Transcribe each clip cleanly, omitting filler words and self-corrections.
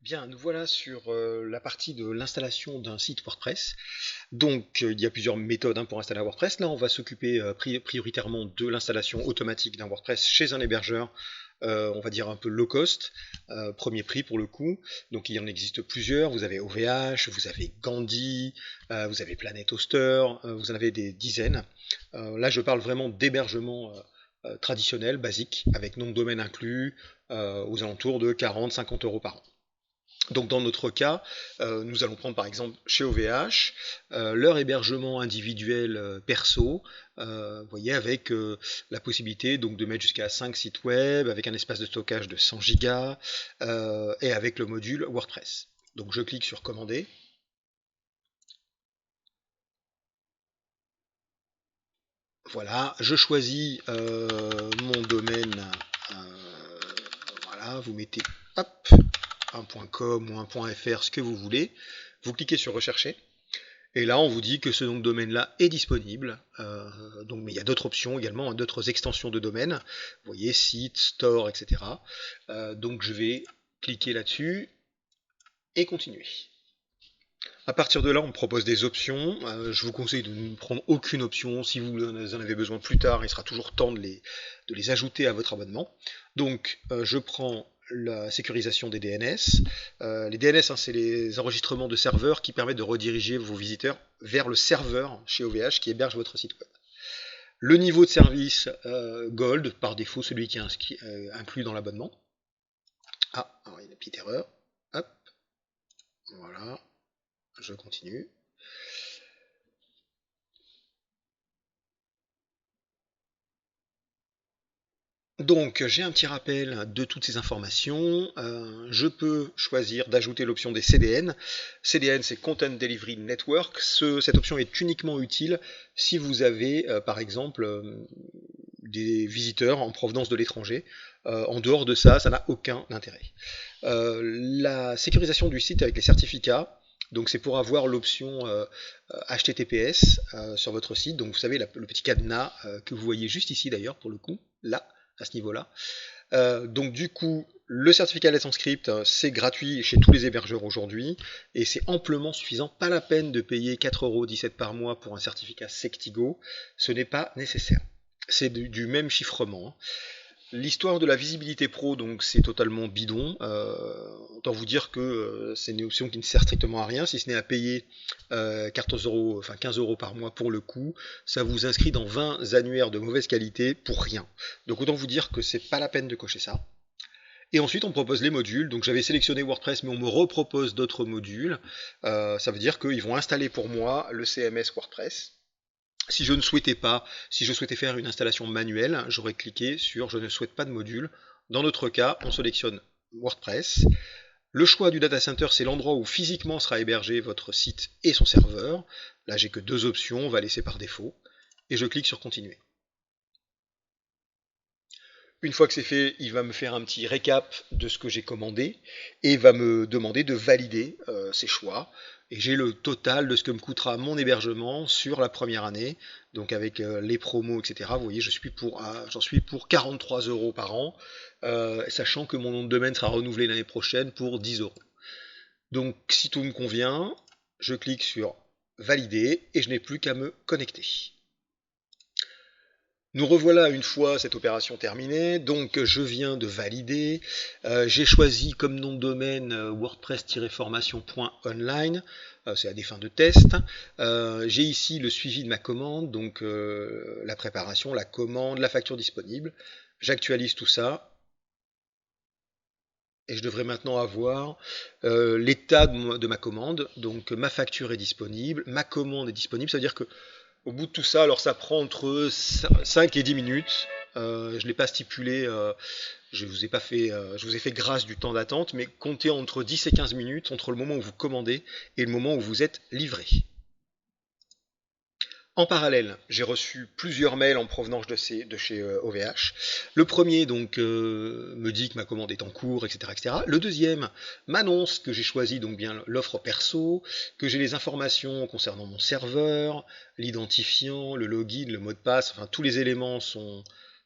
Bien, nous voilà sur la partie de l'installation d'un site WordPress. Donc, il y a plusieurs méthodes pour installer un WordPress. Là, on va s'occuper prioritairement de l'installation automatique d'un WordPress chez un hébergeur, on va dire un peu low cost, premier prix pour le coup. Donc, il y en existe plusieurs. Vous avez OVH, vous avez Gandhi, vous avez Planet Hoster, vous en avez des dizaines. Là, je parle vraiment d'hébergement traditionnel, basique, avec nom de domaine inclus, aux alentours de 40-50 euros par an. Donc dans notre cas, nous allons prendre par exemple chez OVH leur hébergement individuel perso, vous voyez, avec la possibilité donc de mettre jusqu'à 5 sites web, avec un espace de stockage de 100 Go et avec le module WordPress. Donc je clique sur commander. Voilà, je choisis mon domaine. Voilà, vous mettez hop, un .com ou un .fr, ce que vous voulez. Vous cliquez sur rechercher. Et là, on vous dit que ce nom de domaine-là est disponible. Donc, mais il y a d'autres options également, hein, d'autres extensions de domaine. Vous voyez, site, store, etc. Donc, je vais cliquer là-dessus et continuer. À partir de là, on me propose des options. Je vous conseille de ne prendre aucune option. Si vous en avez besoin plus tard, il sera toujours temps de les ajouter à votre abonnement. Donc, je prends la sécurisation des DNS. Les DNS, hein, c'est les enregistrements de serveurs qui permettent de rediriger vos visiteurs vers le serveur chez OVH qui héberge votre site web. Le niveau de service Gold, par défaut, celui qui est inclus dans l'abonnement. Ah, alors il y a une petite erreur. Hop, voilà, je continue. Donc j'ai un petit rappel de toutes ces informations. Je peux choisir d'ajouter l'option des CDN. CDN, c'est Content Delivery Network. Cette option est uniquement utile si vous avez par exemple des visiteurs en provenance de l'étranger. En dehors de ça, ça n'a aucun intérêt. La sécurisation du site avec les certificats, donc c'est pour avoir l'option HTTPS sur votre site. Donc vous savez, le petit cadenas que vous voyez juste ici d'ailleurs pour le coup, là, à ce niveau-là. Donc du coup, le certificat Let's Encrypt, c'est gratuit chez tous les hébergeurs aujourd'hui, et c'est amplement suffisant. Pas la peine de payer 4,17€ par mois pour un certificat Sectigo, ce n'est pas nécessaire. C'est du même chiffrement, hein. L'histoire de la visibilité pro, donc c'est totalement bidon. Autant vous dire que c'est une option qui ne sert strictement à rien, si ce n'est à payer 14 euros, enfin 15 euros par mois pour le coup. Ça vous inscrit dans 20 annuaires de mauvaise qualité pour rien. Donc autant vous dire que c'est pas la peine de cocher ça. Et ensuite, on propose les modules. Donc j'avais sélectionné WordPress, mais on me repropose d'autres modules. Ça veut dire qu'ils vont installer pour moi le CMS WordPress. Si je ne souhaitais pas, si je souhaitais faire une installation manuelle, j'aurais cliqué sur je ne souhaite pas de module. Dans notre cas, on sélectionne WordPress. Le choix du data center, c'est l'endroit où physiquement sera hébergé votre site et son serveur. Là, j'ai que deux options, on va laisser par défaut. Et je clique sur continuer. Une fois que c'est fait, il va me faire un petit récap de ce que j'ai commandé et va me demander de valider ses choix. Et j'ai le total de ce que me coûtera mon hébergement sur la première année, donc avec les promos, etc. Vous voyez, j'en suis pour 43 euros par an, sachant que mon nom de domaine sera renouvelé l'année prochaine pour 10 euros. Donc si tout me convient, je clique sur valider et je n'ai plus qu'à me connecter. Nous revoilà une fois cette opération terminée, donc je viens de valider, j'ai choisi comme nom de domaine wordpress-formation.online, c'est à des fins de test, j'ai ici le suivi de ma commande, donc la préparation, la commande, la facture disponible, j'actualise tout ça, et je devrais maintenant avoir l'état de ma commande, donc ma facture est disponible, ma commande est disponible, ça veut dire que au bout de tout ça, alors ça prend entre 5 et 10 minutes. Je ne l'ai pas stipulé, je vous ai fait grâce du temps d'attente, mais comptez entre 10 et 15 minutes entre le moment où vous commandez et le moment où vous êtes livré. En parallèle, j'ai reçu plusieurs mails en provenance de chez OVH. Le premier donc me dit que ma commande est en cours, etc., etc. Le deuxième m'annonce que j'ai choisi donc bien l'offre perso, que j'ai les informations concernant mon serveur, l'identifiant, le login, le mot de passe, enfin tous les éléments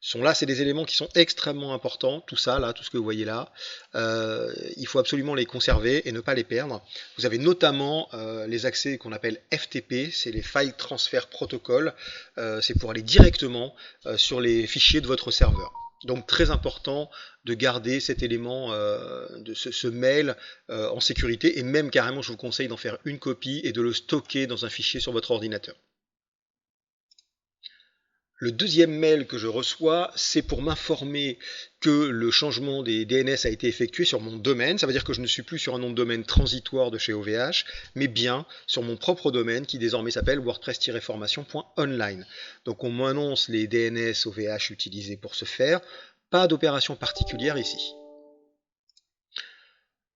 sont là, c'est des éléments qui sont extrêmement importants, tout ça, là, tout ce que vous voyez là, il faut absolument les conserver et ne pas les perdre. Vous avez notamment les accès qu'on appelle FTP, c'est les File Transfer Protocol, c'est pour aller directement sur les fichiers de votre serveur. Donc très important de garder cet élément, de ce mail en sécurité, et même carrément je vous conseille d'en faire une copie et de le stocker dans un fichier sur votre ordinateur. Le deuxième mail que je reçois, c'est pour m'informer que le changement des DNS a été effectué sur mon domaine. Ça veut dire que je ne suis plus sur un nom de domaine transitoire de chez OVH, mais bien sur mon propre domaine qui désormais s'appelle wordpress-formation.online. Donc on m'annonce les DNS OVH utilisés pour ce faire. Pas d'opération particulière ici.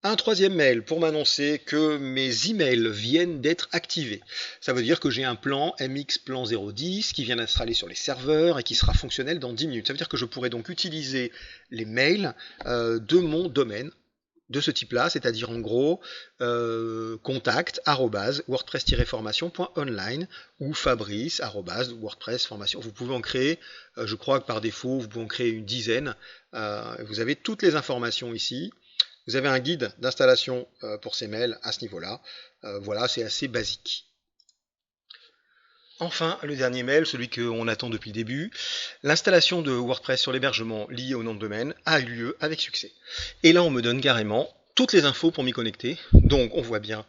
Un troisième mail pour m'annoncer que mes emails viennent d'être activés. Ça veut dire que j'ai un plan MX plan 010 qui vient d'installer sur les serveurs et qui sera fonctionnel dans 10 minutes. Ça veut dire que je pourrai donc utiliser les mails de mon domaine de ce type-là, c'est-à-dire en gros contact @wordpress-formation.online ou fabrice @wordpress-formation. Vous pouvez en créer, je crois que par défaut, vous pouvez en créer une dizaine. Vous avez toutes les informations ici. Vous avez un guide d'installation pour ces mails à ce niveau-là. Voilà, c'est assez basique. Enfin, le dernier mail, celui qu'on attend depuis le début, l'installation de WordPress sur l'hébergement lié au nom de domaine a eu lieu avec succès. Et là, on me donne carrément toutes les infos pour m'y connecter. Donc, on voit bien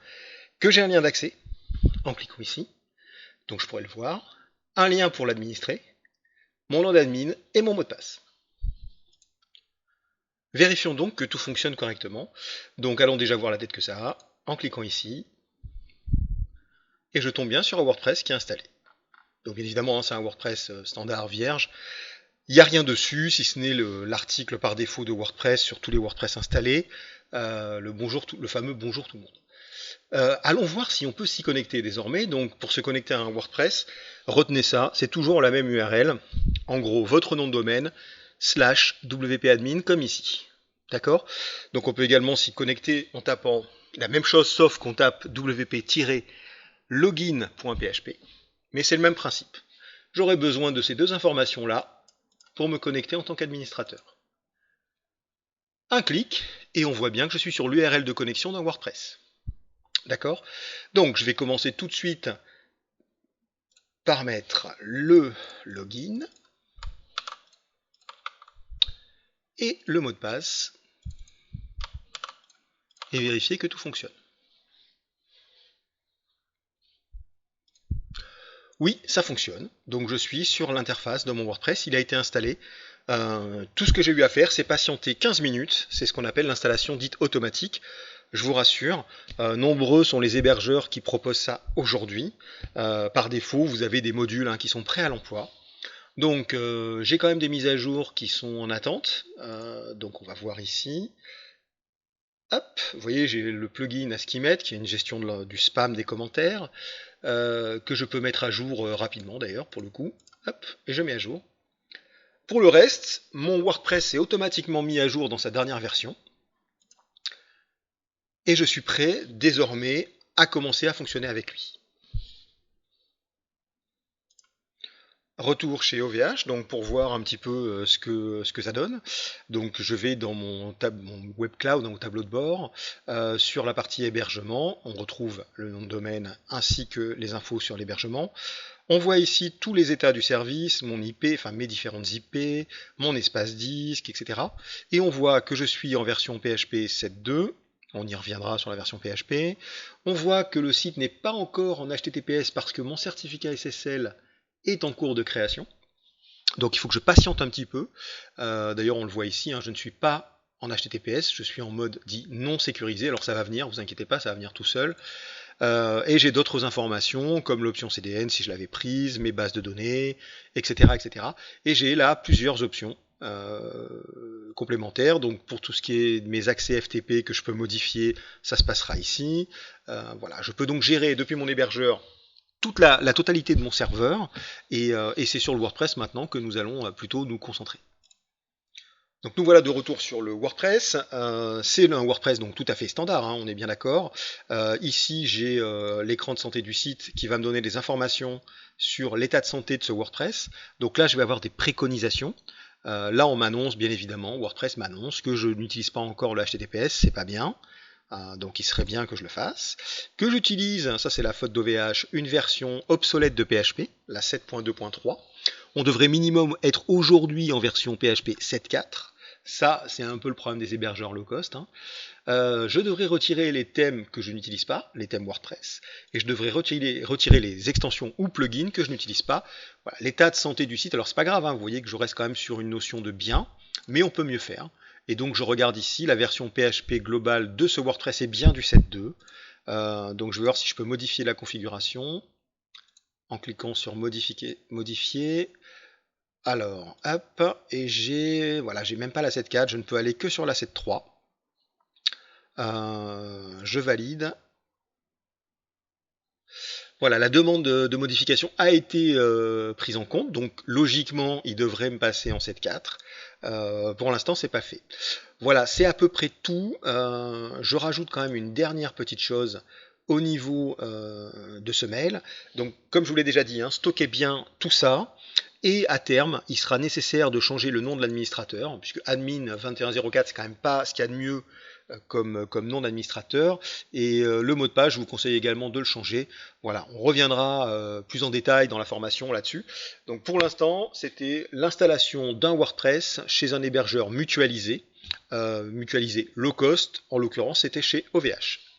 que j'ai un lien d'accès, en cliquant ici, donc je pourrais le voir, un lien pour l'administrer, mon nom d'admin et mon mot de passe. Vérifions donc que tout fonctionne correctement. Donc allons déjà voir la tête que ça a, en cliquant ici. Et je tombe bien sur un WordPress qui est installé. Donc bien évidemment, c'est un WordPress standard vierge. Il n'y a rien dessus, si ce n'est l'article par défaut de WordPress sur tous les WordPress installés, le fameux bonjour tout le monde. Allons voir si on peut s'y connecter désormais. Donc pour se connecter à un WordPress, retenez ça, c'est toujours la même URL. En gros, votre nom de domaine, /wp-admin comme ici. D'accord? Donc on peut également s'y connecter en tapant la même chose sauf qu'on tape wp-login.php. Mais c'est le même principe. J'aurai besoin de ces deux informations-là pour me connecter en tant qu'administrateur. Un clic et on voit bien que je suis sur l'URL de connexion d'un WordPress. D'accord? Donc je vais commencer tout de suite par mettre le login et le mot de passe et vérifier que tout fonctionne. Oui, ça fonctionne. Donc je suis sur l'interface de mon WordPress, il a été installé. Tout ce que j'ai eu à faire, c'est patienter 15 minutes. C'est ce qu'on appelle l'installation dite automatique. Je vous rassure, nombreux sont les hébergeurs qui proposent ça aujourd'hui. Par défaut, vous avez des modules qui sont prêts à l'emploi. Donc j'ai quand même des mises à jour qui sont en attente. Donc on va voir ici. Hop, vous voyez, j'ai le plugin Askimet qui est une gestion du spam des commentaires, que je peux mettre à jour rapidement d'ailleurs pour le coup. Hop, et je mets à jour. Pour le reste, mon WordPress est automatiquement mis à jour dans sa dernière version. Et je suis prêt désormais à commencer à fonctionner avec lui. Retour chez OVH, donc pour voir un petit peu ce que ça donne. Donc je vais dans mon web cloud, dans mon tableau de bord, sur la partie hébergement, on retrouve le nom de domaine ainsi que les infos sur l'hébergement. On voit ici tous les états du service, mon IP, enfin mes différentes IP, mon espace disque, etc. Et on voit que je suis en version PHP 7.2. On y reviendra sur la version PHP. On voit que le site n'est pas encore en HTTPS parce que mon certificat SSL est en cours de création. Donc il faut que je patiente un petit peu. D'ailleurs on le voit ici, je ne suis pas en HTTPS, je suis en mode dit non sécurisé. Alors ça va venir, vous inquiétez pas, ça va venir tout seul. Et j'ai d'autres informations comme l'option CDN si je l'avais prise, mes bases de données, etc. etc. Et j'ai là plusieurs options complémentaires. Donc pour tout ce qui est mes accès FTP que je peux modifier, ça se passera ici. Voilà, je peux donc gérer depuis mon hébergeur toute la totalité de mon serveur, et c'est sur le WordPress maintenant que nous allons plutôt nous concentrer. Donc nous voilà de retour sur le WordPress. C'est un WordPress donc tout à fait standard, on est bien d'accord. Ici j'ai l'écran de santé du site qui va me donner des informations sur l'état de santé de ce WordPress. Donc là je vais avoir des préconisations. Là, on m'annonce, bien évidemment, WordPress m'annonce que je n'utilise pas encore le HTTPS, c'est pas bien. Donc il serait bien que je le fasse. Que j'utilise, ça c'est la faute d'OVH, une version obsolète de PHP, la 7.2.3. On devrait minimum être aujourd'hui en version PHP 7.4. Ça, c'est un peu le problème des hébergeurs low cost. Je devrais retirer les thèmes que je n'utilise pas, les thèmes WordPress, et je devrais retirer les extensions ou plugins que je n'utilise pas. Voilà, l'état de santé du site, alors c'est pas grave, vous voyez que je reste quand même sur une notion de bien, mais on peut mieux faire. Et donc je regarde ici, la version PHP globale de ce WordPress est bien du 7.2. Donc je vais voir si je peux modifier la configuration en cliquant sur modifier. Alors, hop, et j'ai même pas la 7.4, je ne peux aller que sur la 7.3. Je valide. Voilà, la demande de modification a été prise en compte, donc logiquement, il devrait me passer en 7.4. Pour l'instant, c'est pas fait. Voilà, c'est à peu près tout. Je rajoute quand même une dernière petite chose au niveau de ce mail. Donc, comme je vous l'ai déjà dit, stockez bien tout ça. Et à terme, il sera nécessaire de changer le nom de l'administrateur, puisque admin 2104, c'est quand même pas ce qu'il y a de mieux comme nom d'administrateur. Et le mot de page, je vous conseille également de le changer. Voilà, on reviendra plus en détail dans la formation là-dessus. Donc pour l'instant, c'était l'installation d'un WordPress chez un hébergeur mutualisé low cost, en l'occurrence c'était chez OVH.